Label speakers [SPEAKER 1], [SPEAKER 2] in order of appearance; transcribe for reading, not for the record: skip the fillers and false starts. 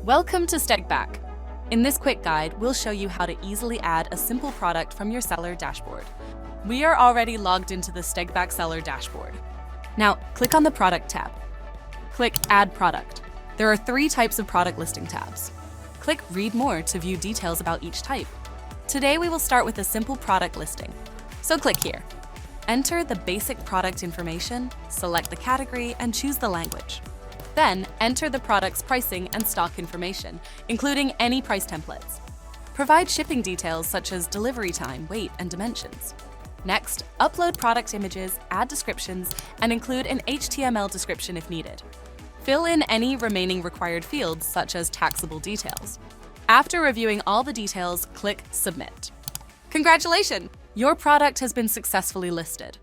[SPEAKER 1] Welcome to Stegback. In this quick guide, we'll show you how to easily add a simple product from your seller dashboard. We are already logged into the Stegback Seller Dashboard. Now, click on the Product tab. Click Add Product. There are 3 types of product listing tabs. Click Read More to view details about each type. Today, we will start with a simple product listing. So click here. Enter the basic product information, select the category, and choose the language. Then, enter the product's pricing and stock information, including any price templates. Provide shipping details such as delivery time, weight, and dimensions. Next, upload product images, add descriptions, and include an HTML description if needed. Fill in any remaining required fields, such as taxable details. After reviewing all the details, click Submit. Congratulations! Your product has been successfully listed.